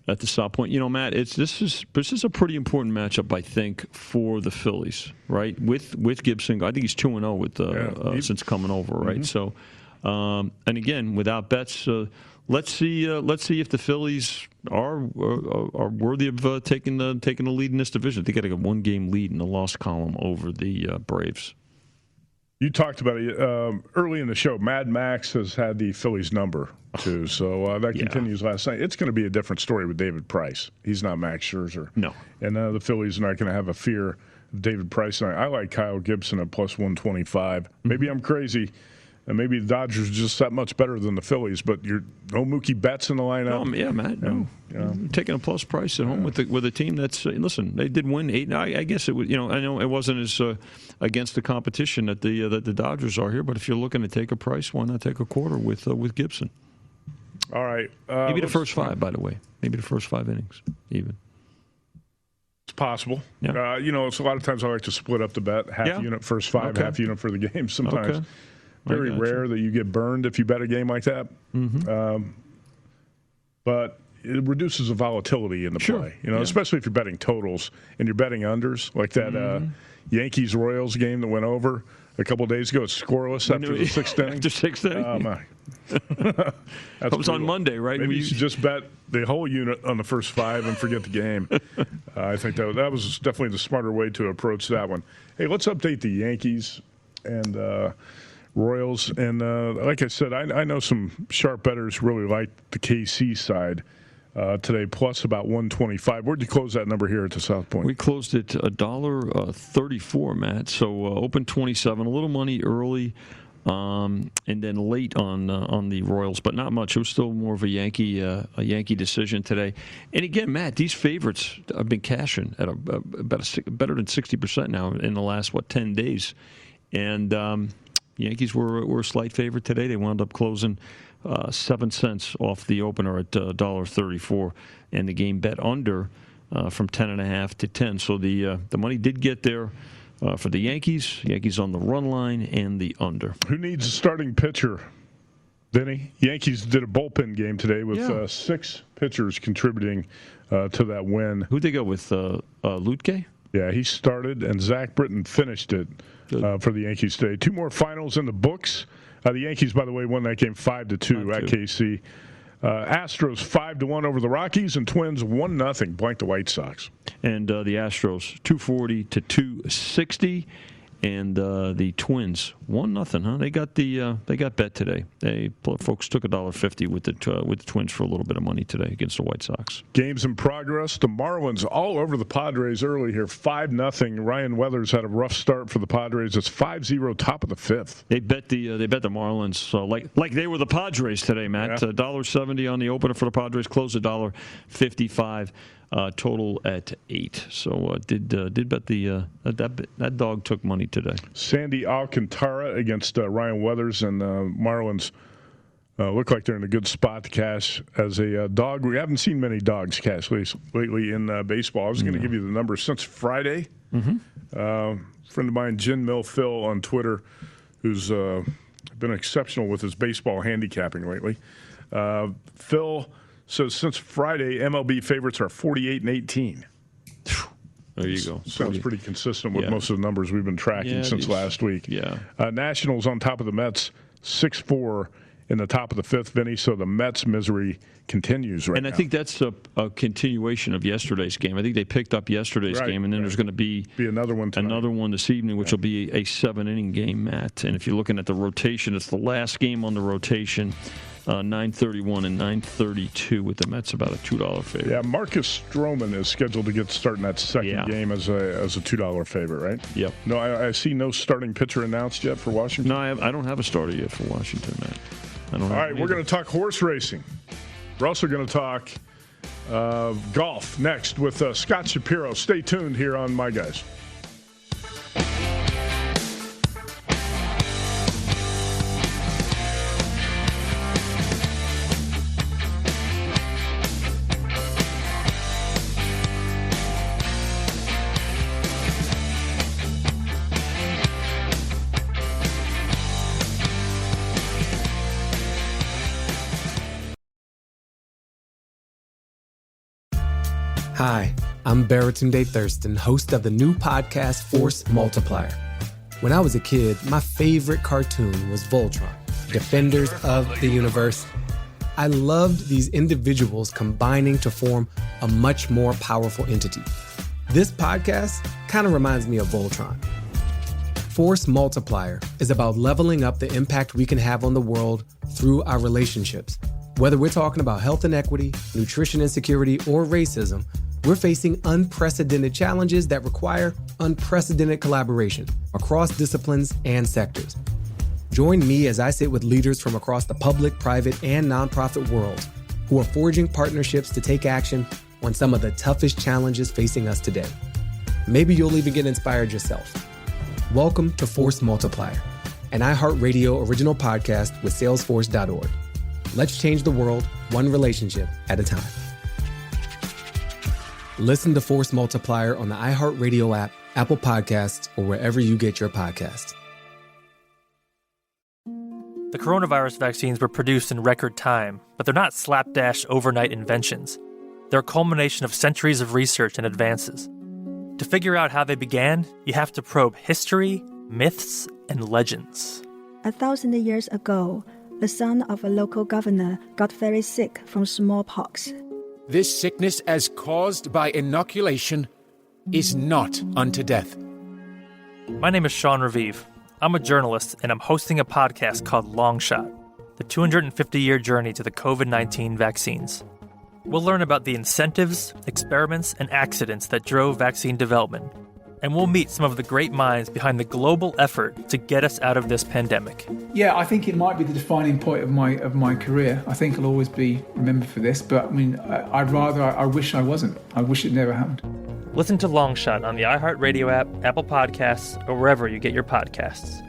at the stop point. You know, Matt, this is a pretty important matchup, I think, for the Phillies, right? With Gibson, I think he's 2-0 since coming over, right? Mm-hmm. So, and again, without Betts, let's see if the Phillies are worthy of taking the lead in this division. They got a 1-game lead in the loss column over the Braves. You talked about it early in the show. Mad Max has had the Phillies number, too, so that continues last night. It's going to be a different story with David Price. He's not Max Scherzer. No. And the Phillies are not going to have a fear of David Price tonight. I like Kyle Gibson at plus 125. Mm-hmm. Maybe I'm crazy, and maybe the Dodgers are just that much better than the Phillies, but no Mookie Betts in the lineup. No, yeah, Matt, no. You're taking a plus price at home with a team that's listen. They did win 8. I guess it was. I know it wasn't as against the competition that the Dodgers are here. But if you're looking to take a price, why not take a quarter with Gibson? All right. Maybe the first 5, by the way. Maybe the first 5 innings, even. It's possible. Yeah. It's a lot of times I like to split up the bet. Half unit first 5, half unit for the game. Sometimes very rare that you get burned if you bet a game like that. Mm-hmm. But it reduces the volatility in the play, especially if you're betting totals and you're betting unders, like that Yankees-Royals game that went over a couple of days ago. It's scoreless after the 6th inning. After 6th inning? Oh, my. That was on Monday, right? Maybe you should just bet the whole unit on the first 5 and forget the game. I think that was definitely the smarter way to approach that one. Hey, let's update the Yankees and Royals. And like I said, I know some sharp bettors really like the KC side today, plus about 125. Where'd you close that number here at the South Point? We closed it $1.34, Matt. So open 27, a little money early, and then late on the Royals, but not much. It was still more of a Yankee decision today. And again, Matt, these favorites have been cashing at better than 60% now in the last 10 days, and Yankees were a slight favorite today. They wound up closing 7 cents off the opener at $1.34, and the game bet under from 10.5 to 10. So the money did get there for the Yankees. Yankees on the run line and the under. Who needs a starting pitcher? Vinny? Yankees did a bullpen game today with 6 pitchers contributing to that win. Who'd they go with? Lutke? Yeah, he started, and Zach Britton finished it for the Yankees today. 2 more finals in the books. The Yankees, by the way, won that game 5-2 at KC. Astros 5-1 over the Rockies, and Twins 1-0 blanked the White Sox. And the Astros 240 to 260, and the Twins 1-0. Huh? They got bet today. Folks took $1.50 with the Twins for a little bit of money today against the White Sox. Games in progress. The Marlins all over the Padres early here, 5-0. Ryan Weathers had a rough start for the Padres. It's 5-0 top of the 5th. They bet the Marlins like they were the Padres today, Matt. Yeah. $1.70 on the opener for the Padres. Closed $1.55. Total at 8. So did bet that dog took money today. Sandy Alcantara against Ryan Weathers, and Marlins look like they're in a good spot to cash as a dog. We haven't seen many dogs cash lately in baseball. I was going to give you the numbers since Friday. Mm-hmm. Friend of mine, Gin Mill Phil on Twitter, who's been exceptional with his baseball handicapping lately. Phil says since Friday, MLB favorites are 48-18. There you go. Sounds pretty consistent with most of the numbers we've been tracking since last week. Yeah. Nationals on top of the Mets, 6-4 in the top of the fifth, Vinny. So the Mets' misery continues right now. And I think that's a continuation of yesterday's game. I think they picked up yesterday's game, and then there's going to be another one tonight. Another one this evening, which will be a 7-inning game, Matt. And if you're looking at the rotation, it's the last game on the rotation. 9:31 and 9:32 with the Mets about a $2 favorite. Yeah, Marcus Stroman is scheduled to get started in that second game as a $2 favorite, right? Yep. No, I see no starting pitcher announced yet for Washington. No, I don't have a starter yet for Washington, Matt. All right, we're going to talk horse racing. We're also going to talk golf next with Scott Shapiro. Stay tuned here on My Guys. Hi, I'm Baratunde Thurston, host of the new podcast Force Multiplier. When I was a kid, my favorite cartoon was Voltron, Defenders of the Universe. I loved these individuals combining to form a much more powerful entity. This podcast kind of reminds me of Voltron. Force Multiplier is about leveling up the impact we can have on the world through our relationships. Whether we're talking about health inequity, nutrition insecurity, or racism, we're facing unprecedented challenges that require unprecedented collaboration across disciplines and sectors. Join me as I sit with leaders from across the public, private, and nonprofit worlds who are forging partnerships to take action on some of the toughest challenges facing us today. Maybe you'll even get inspired yourself. Welcome to Force Multiplier, an iHeartRadio original podcast with Salesforce.org. Let's change the world one relationship at a time. Listen to Force Multiplier on the iHeartRadio app, Apple Podcasts, or wherever you get your podcasts. The coronavirus vaccines were produced in record time, but they're not slapdash overnight inventions. They're a culmination of centuries of research and advances. To figure out how they began, you have to probe history, myths, and legends. 1,000 years ago, the son of a local governor got very sick from smallpox. This sickness, as caused by inoculation, is not unto death. My name is Sean Revive. I'm a journalist, and I'm hosting a podcast called Long Shot, the 250-year journey to the COVID-19 vaccines. We'll learn about the incentives, experiments, and accidents that drove vaccine development, and we'll meet some of the great minds behind the global effort to get us out of this pandemic. Yeah, I think it might be the defining point of my career. I think I'll always be remembered for this, but I mean, I wish I wasn't. I wish it never happened. Listen to Long Shot on the iHeartRadio app, Apple Podcasts, or wherever you get your podcasts.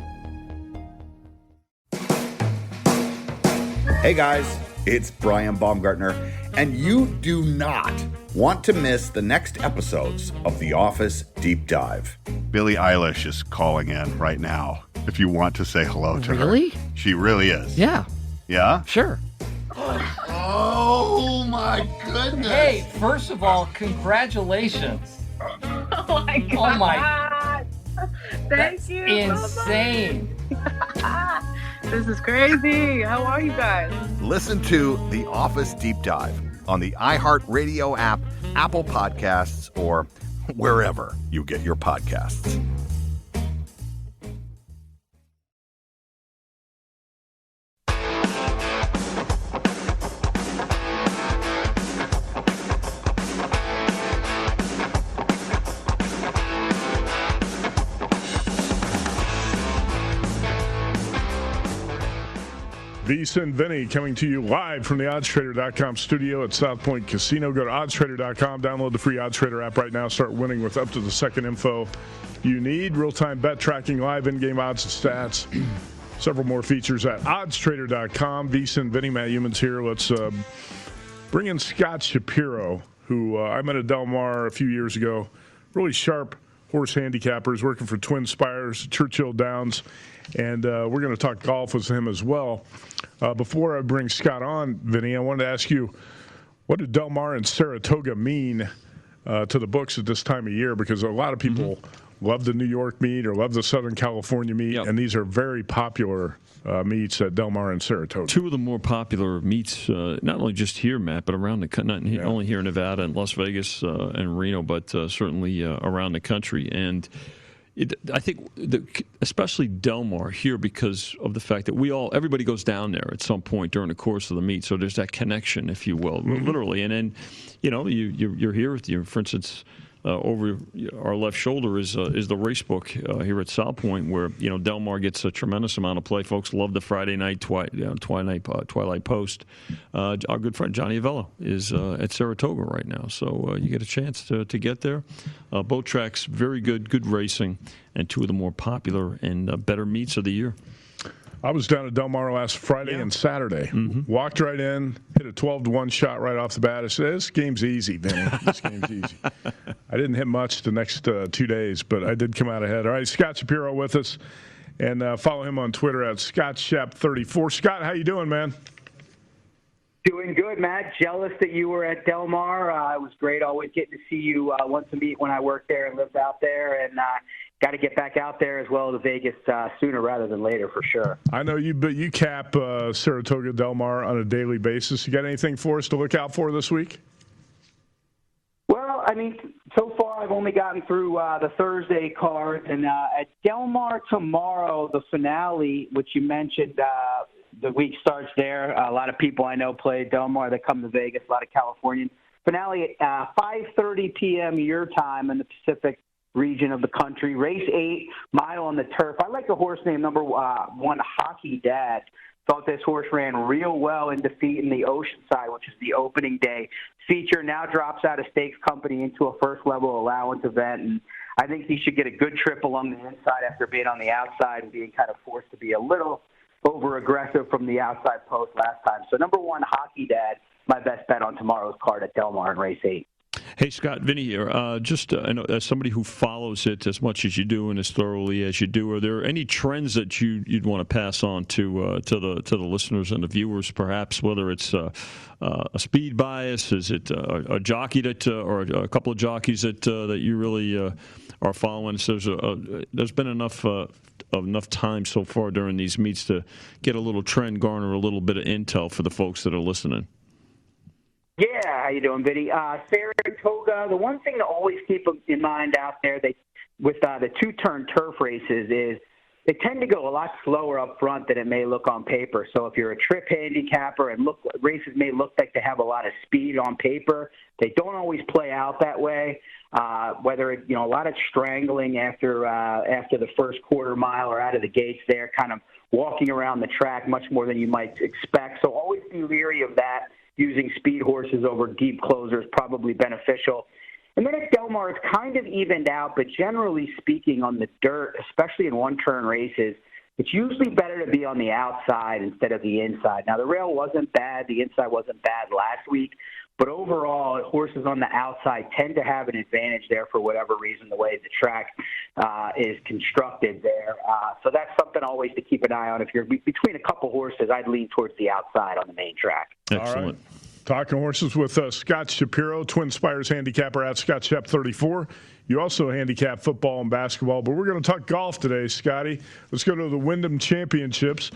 Hey guys, it's Brian Baumgartner, and you do not want to miss the next episodes of The Office Deep Dive. Billie Eilish is calling in right now if you want to say hello to her. Really? She really is. Yeah. Yeah? Sure. Oh my goodness. Hey, first of all, congratulations. Oh my God. Oh my. Thank you. Insane. This is crazy. How are you guys? Listen to The Office Deep Dive on the iHeartRadio app, Apple Podcasts, or wherever you get your podcasts. Visa and Vinny coming to you live from the oddstrader.com studio at South Point Casino. Go to oddstrader.com, download the free OddsTrader app right now. Start winning with up to the second info you need. Real-time bet tracking, live in-game odds and stats. Several more features at oddstrader.com. Visa and Vinny, Matt Humans here. Let's bring in Scott Shapiro, who I met at Del Mar a few years ago. Really sharp horse handicappers working for Twin Spires, Churchill Downs. And we're going to talk golf with him as well. Before I bring Scott on, Vinny, I wanted to ask you, what do Del Mar and Saratoga mean to the books at this time of year? Because a lot of people love the New York meat or love the Southern California meat, and these are very popular meats at Del Mar and Saratoga. Two of the more popular meats, not only just here, Matt, but around the country, not only here in Nevada and Las Vegas and Reno, but certainly around the country. And I think, especially Del Mar here, because of the fact that everybody goes down there at some point during the course of the meet. So there's that connection, if you will, literally. And then, you're here with you, for instance. Over our left shoulder is the race book here at South Point, where Del Mar gets a tremendous amount of play. Folks love the Friday night Twilight Post. Our good friend Johnny Avello is at Saratoga right now, so you get a chance to get there. Both tracks, very good racing, and two of the more popular and better meets of the year. I was down at Del Mar last Friday and Saturday. Walked right in, hit a 12-1 shot right off the bat. I said, this game's easy, Vinny. This game's easy. I didn't hit much the next 2 days, but I did come out ahead. All right, Scott Shapiro with us, and follow him on Twitter at ScottShap34. Scott, how you doing, man? Doing good, Matt. Jealous that you were at Del Mar. It was great always getting to see you once a meet when I worked there and lived out there, and got to get back out there as well to Vegas sooner rather than later for sure. I know you, but you cap Saratoga, Del Mar on a daily basis. You got anything for us to look out for this week? Well, I mean, so far I've only gotten through the Thursday cards, and at Del Mar tomorrow, the finale, which you mentioned, the week starts there. A lot of people I know play Del Mar. They come to Vegas, a lot of Californians. Finale at 5:30 p.m. your time in the Pacific region of the country. Race 8, mile on the turf. I like the horse named number 1, Hockey Dad. Thought this horse ran real well in defeat in the Oceanside, which is the opening day feature. Now drops out of stakes company into a first-level allowance event, and I think he should get a good trip along the inside after being on the outside and being kind of forced to be a little over-aggressive from the outside post last time. So number 1, Hockey Dad, my best bet on tomorrow's card at Del Mar in race 8. Hey, Scott, Vinny here. I know, as somebody who follows it as much as you do and as thoroughly as you do, are there any trends that you'd want to pass on to the listeners and the viewers, perhaps, whether it's a speed bias, is it a jockey that or a couple of jockeys that you really are following? So there's been enough time so far during these meets to get a little trend, garner a little bit of intel for the folks that are listening. Yeah, how you doing, Vinny? Saratoga, the one thing to always keep in mind out there with the two-turn turf races is they tend to go a lot slower up front than it may look on paper. So if you're a trip handicapper and races may look like they have a lot of speed on paper, they don't always play out that way. Whether a lot of strangling after the first quarter mile or out of the gates there, kind of walking around the track much more than you might expect. So always be leery of that. Using speed horses over deep closers probably beneficial. And then at Del Mar, it's kind of evened out, but generally speaking on the dirt, especially in one-turn races, it's usually better to be on the outside instead of the inside. Now, the rail wasn't bad. The inside wasn't bad last week. But overall, horses on the outside tend to have an advantage there for whatever reason, the way the track is constructed there. So that's something always to keep an eye on. If you're between a couple horses, I'd lean towards the outside on the main track. Excellent. All right. Talking horses with Scott Shapiro, Twin Spires handicapper at ScottShap34. You also handicap football and basketball, but we're going to talk golf today, Scotty. Let's go to the Wyndham Championships.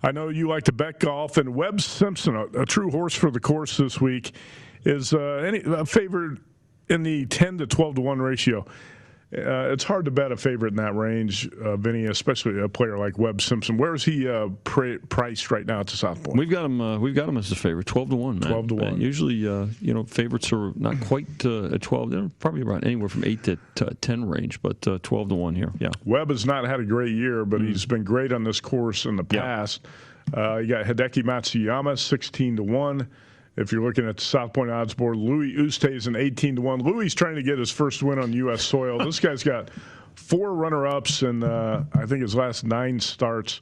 I know you like to bet golf, and Webb Simpson, a true horse for the course this week, is favored in the 10 to 12 to 1 ratio. It's hard to bet a favorite in that range, Vinny, especially a player like Webb Simpson. Where is he priced right now at the South Point? We've got him as the favorite, 12 to 1, man. 12 to 1. Usually, favorites are not quite at 12. They're probably around anywhere from 8 to 10 range, but 12 to 1 here. Yeah. Webb has not had a great year, but he's been great on this course in the past. You got Hideki Matsuyama, 16 to 1. If you're looking at the South Point odds board, Louis Oosthuizen is an 18 to 1. Louis is trying to get his first win on U.S. soil. This guy's got 4 runner-ups in I think his last 9 starts.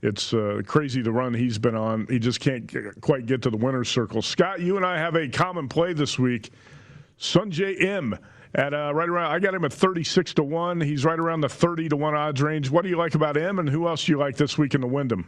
It's crazy the run he's been on. He just can't quite get to the winner's circle. Scott, you and I have a common play this week. Sunjay M at right around. I got him at 36 to 1. He's right around the 30 to 1 odds range. What do you like about him, and who else do you like this week in the Wyndham?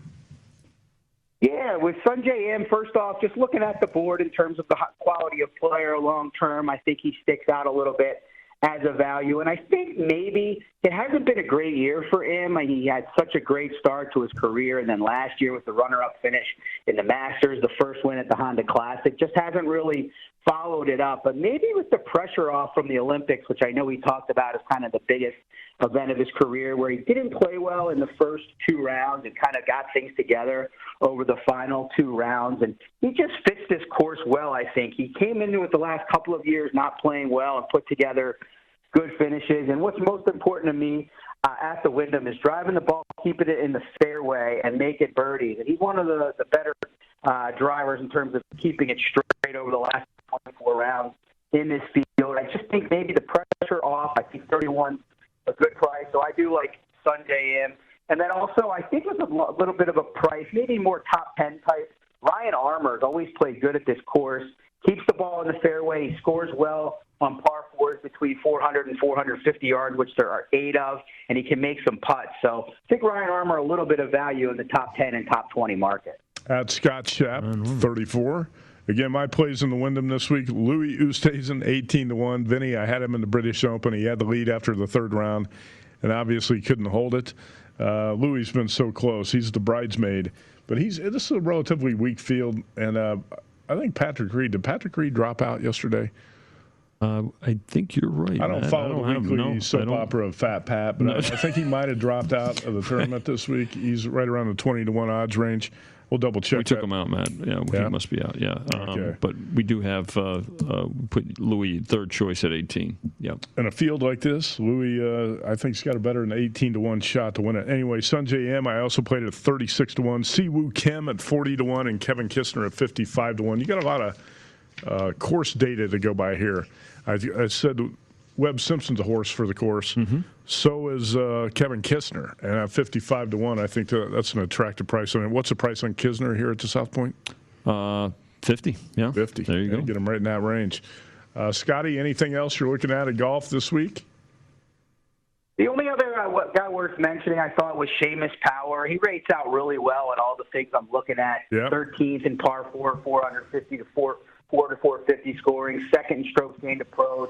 Yeah, with Sunjay M, first off, just looking at the board in terms of the quality of player long term, I think he sticks out a little bit as a value. And I think maybe it hasn't been a great year for him. He had such a great start to his career, and then last year with the runner-up finish in the Masters, the first win at the Honda Classic, just hasn't really followed it up. But maybe with the pressure off from the Olympics, which I know he talked about as kind of the biggest event of his career, where he didn't play well in the first 2 rounds and kind of got things together over the final 2 rounds. And he just fits this course well, I think. He came into it the last couple of years not playing well and put together good finishes. And what's most important to me at the Wyndham is driving the ball, keeping it in the fairway, and making birdies. And he's one of the better drivers in terms of keeping it straight over the last 24 rounds in this field. I just think maybe the pressure off. I think 31 a good price, so I do like Sunday in. And then also, I think with a little bit of a price, maybe more top 10 type, Ryan Armour's always played good at this course, keeps the ball in the fairway, he scores well on par 4s between 400 and 450 yards, which there are 8 of, and he can make some putts. So I think Ryan Armour, a little bit of value in the top 10 and top 20 market. At Scott Shapp, 34. Again, my plays in the Wyndham this week, Louis Oosthuizen, 18-1. Vinny, I had him in the British Open. He had the lead after the 3rd round and obviously couldn't hold it. Louis has been so close. He's the bridesmaid. But this is a relatively weak field, and I think Patrick Reed. Did Patrick Reed drop out yesterday? I think you're right. I don't follow the weekly soap opera of Fat Pat, but I think he might have dropped out of the tournament this week. He's right around the 20-1 odds range. We'll double check. We took him out, Matt. Yeah, he must be out. Yeah, okay. But we do have put Louis 3rd choice at 18. Yeah. In a field like this, Louis, I think he's got a better than 18-1 shot to win it. Anyway, Sungjae M, I also played at 36-1. Siwoo Kim at 40-1, and Kevin Kistner at 55-1. You got a lot of course data to go by here. I said Webb Simpson's a horse for the course. Mm-hmm. So is Kevin Kistner. And at 55-1, I think that's an attractive price. I mean, what's the price on Kistner here at the South Point? 50, yeah. 50. There you go. Get him right in that range. Scotty, anything else you're looking at golf this week? The only other guy worth mentioning I thought was Seamus Power. He rates out really well in all the things I'm looking at. Yep. 13th in par 4, 450 to 4 to 450 scoring, 2nd in strokes gained to pros,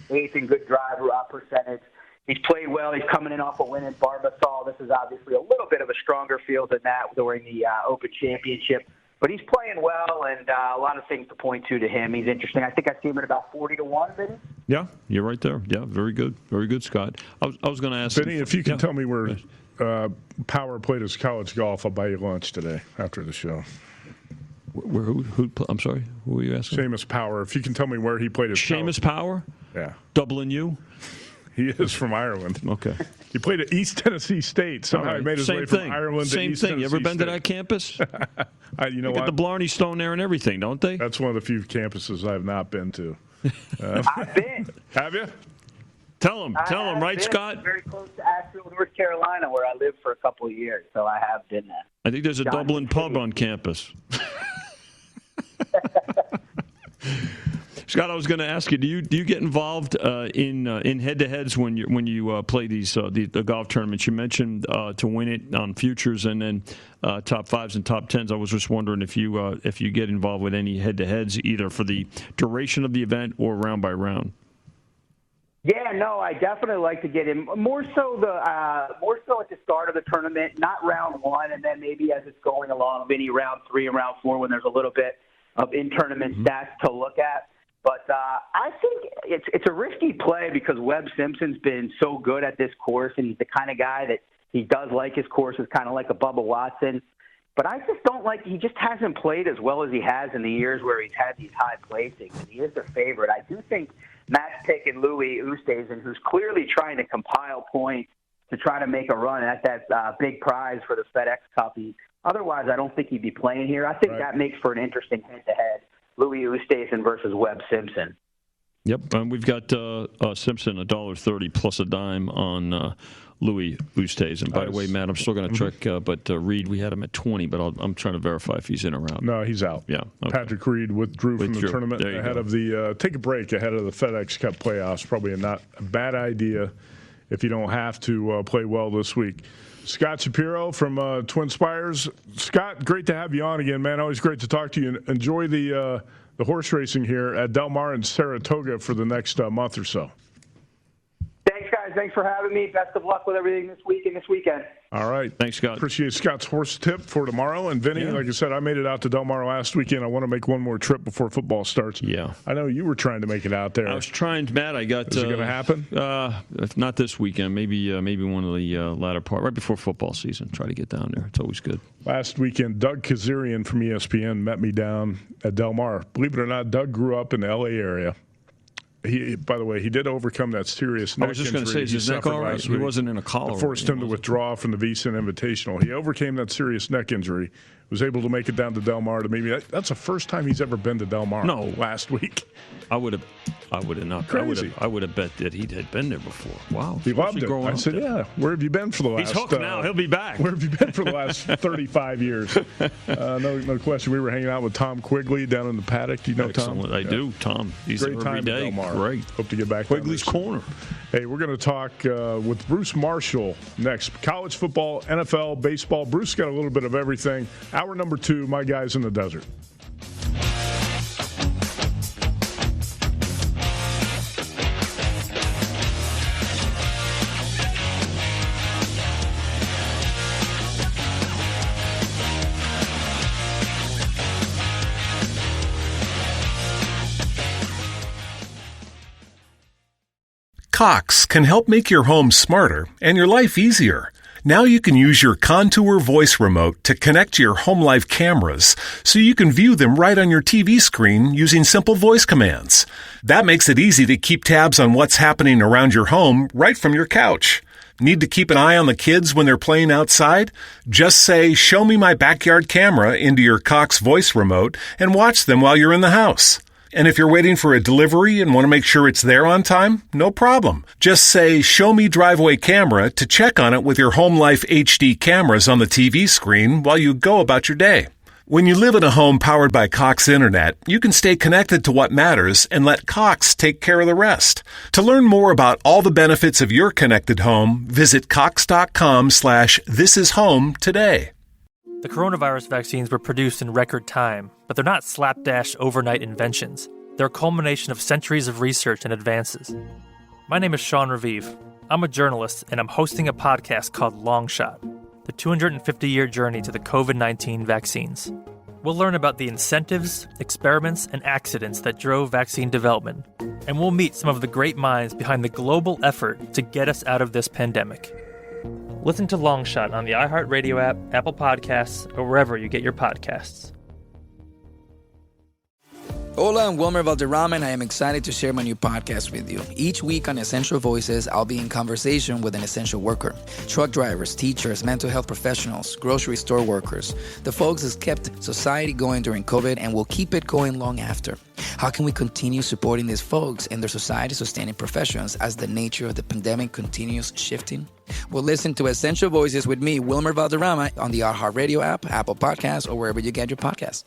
8th in good driver percentage. He's played well. He's coming in off a win in Barbasol. This is obviously a little bit of a stronger field than that during the Open Championship. But he's playing well, and a lot of things to point to him. He's interesting. I think I see him at about 40-1, Vinny. Yeah, you're right there. Yeah, very good. Very good, Scott. I was going to ask Vinny, if you can tell me where Power played his college golf, I'll buy you lunch today after the show. Who? I'm sorry. Who were you asking? Seamus Power. If you can tell me where he played his Seamus Power? Yeah. Dublin U? He is from Ireland. Okay. He played at East Tennessee State. Somehow he made his way from Ireland to East Tennessee State. You ever been to that campus? You know what? Got the Blarney Stone there and everything, don't they? That's one of the few campuses I have not been to. I've been. Have you? Tell him, right, Scott? Very close to Asheville, North Carolina, where I lived for a couple of years, so I have been there. I think there's a Dublin pub on campus. Scott, I was going to ask you: Do you get involved in head-to-heads when you play these the golf tournaments? You mentioned to win it on futures and then top 5s and top 10s. I was just wondering if you get involved with any head-to-heads, either for the duration of the event or round by round. Yeah, no, I definitely like to get in more so at the start of the tournament, not round 1, and then maybe as it's going along, maybe round 3 and round 4 when there's a little bit of in-tournament stats to look at. But I think it's a risky play because Webb Simpson's been so good at this course, and he's the kind of guy that he does like his courses, kind of like a Bubba Watson. But I just don't like – he just hasn't played as well as he has in the years where he's had these high placings, and he is the favorite. I do think Matt's taking Louis Oosthuizen, who's clearly trying to compile points to try to make a run at that big prize for the FedEx Cup. Otherwise, I don't think he'd be playing here. I think that makes for an interesting head-to-head, Louis Oosthuizen versus Webb Simpson. Yep, and we've got Simpson $1.30 plus a dime on Louis Oosthuizen. By the way, Matt, I'm still going to check, but Reed, we had him at 20, but I'm trying to verify if he's in or out. No, he's out. Yeah, okay. Patrick Reed withdrew from the tournament ahead of the take a break ahead of the FedEx Cup playoffs. Probably not a bad idea if you don't have to play well this week. Scott Shapiro from Twin Spires. Scott, great to have you on again, man. Always great to talk to you. Enjoy the horse racing here at Del Mar and Saratoga for the next month or so. Thanks for having me. Best of luck with everything this week and this weekend. All right. Thanks, Scott. Appreciate Scott's horse tip for tomorrow. And Vinny, like I said, I made it out to Del Mar last weekend. I want to make one more trip before football starts. Yeah. I know you were trying to make it out there. I was trying, Matt. Is it going to happen? If not this weekend, maybe one of the latter part, right before football season. Try to get down there. It's always good. Last weekend, Doug Kazarian from ESPN met me down at Del Mar. Believe it or not, Doug grew up in the L.A. area. By the way, he did overcome that serious neck injury. I was just going to say, is his neck all right? He wasn't in a collar. It forced him to withdraw from the VSiN Invitational. He overcame that serious neck injury, was able to make it down to Del Mar to meet me. That's the first time he's ever been to Del Mar. No, last week. I would have not. Crazy. I would have bet that he had been there before. Wow, he loved it. I said, "Yeah, where have you been for the last?" He's hooked now. He'll be back. Where have you been for the last 35 years? No question. We were hanging out with Tom Quigley down in the paddock. Do you know Excellent. Tom? I do. Tom. He's great there time every day. At Del Mar. Great. Hope to get back. Quigley's Corner. Hey, we're going to talk with Bruce Marshall next. College football, NFL, baseball. Bruce got a little bit of everything. Hour number 2, my guys in the desert. Cox can help make your home smarter and your life easier. Now you can use your Contour voice remote to connect to your home life cameras so you can view them right on your TV screen using simple voice commands. That makes it easy to keep tabs on what's happening around your home right from your couch. Need to keep an eye on the kids when they're playing outside? Just say, "Show me my backyard camera" into your Cox voice remote and watch them while you're in the house. And if you're waiting for a delivery and want to make sure it's there on time, no problem. Just say, "Show me driveway camera" to check on it with your Home Life HD cameras on the TV screen while you go about your day. When you live in a home powered by Cox Internet, you can stay connected to what matters and let Cox take care of the rest. To learn more about all the benefits of your connected home, visit cox.com/thisishome today. The coronavirus vaccines were produced in record time, but they're not slapdash overnight inventions. They're a culmination of centuries of research and advances. My name is Sean Raviv. I'm a journalist, and I'm hosting a podcast called Long Shot, the 250-year journey to the COVID-19 vaccines. We'll learn about the incentives, experiments, and accidents that drove vaccine development, and we'll meet some of the great minds behind the global effort to get us out of this pandemic. Listen to Long Shot on the iHeartRadio app, Apple Podcasts, or wherever you get your podcasts. Hola, I'm Wilmer Valderrama, and I am excited to share my new podcast with you. Each week on Essential Voices, I'll be in conversation with an essential worker. Truck drivers, teachers, mental health professionals, grocery store workers. The folks has kept society going during COVID and will keep it going long after. How can we continue supporting these folks and their society-sustaining professions as the nature of the pandemic continues shifting? Well, listen to Essential Voices with me, Wilmer Valderrama, on the iHeartRadio app, Apple Podcasts, or wherever you get your podcasts.